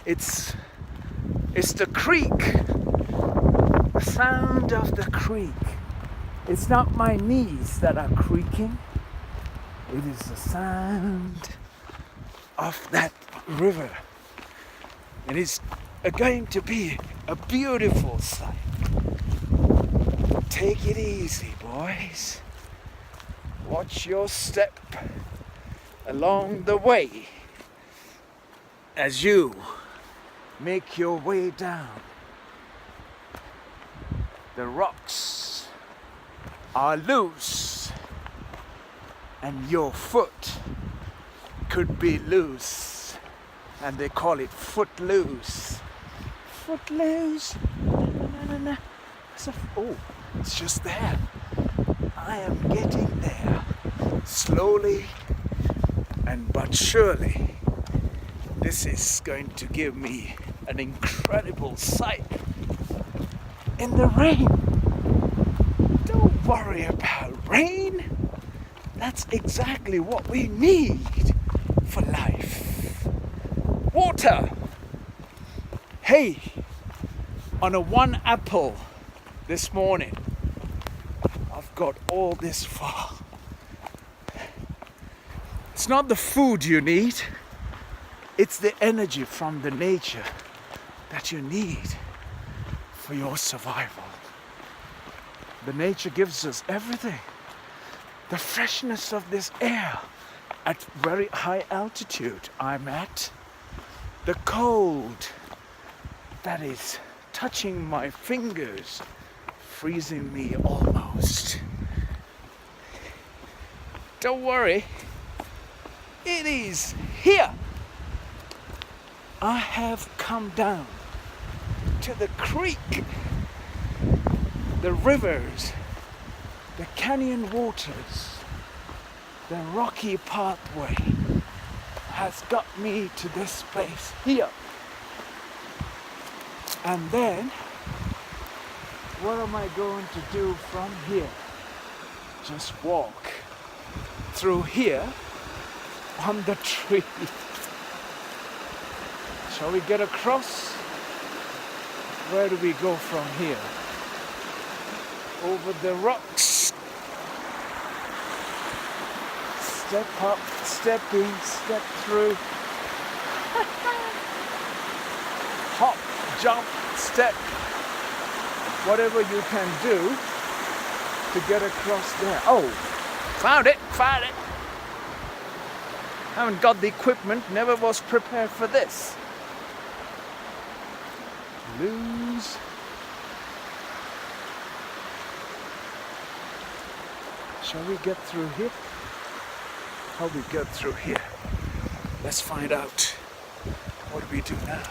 It's the creek, the sound of the creek. It's not my knees that are creaking. It is the sound of that river. And it's going to be a beautiful sight. Take it easy, boys. Watch your step along the way as you make your way down. The rocks are loose and your foot could be loose, and they call it footloose. Footloose. Na. Oh, it's just there. I am getting there, slowly and but surely. This is going to give me an incredible sight in the rain. Don't worry about rain. That's exactly what we need for life. Water. Hey, on a one apple this morning, I've got all this far. It's not the food you need, it's the energy from the nature that you need for your survival. The nature gives us everything. The freshness of this air at very high altitude I'm at. The cold that is touching my fingers, freezing me almost. Don't worry, it is here. I have come down to the creek, the rivers, the canyon waters, the rocky pathway has got me to this place here. And then, what am I going to do from here? Just walk through here on the tree. Shall we get across? Where do we go from here? Over the rocks. Step up, step in, step through. Hop, jump, step. Whatever you can do to get across there. Oh, found it. Haven't got the equipment, never was prepared for this. Lose. Shall we get through here? How we get through here? Let's find out. What do we do now?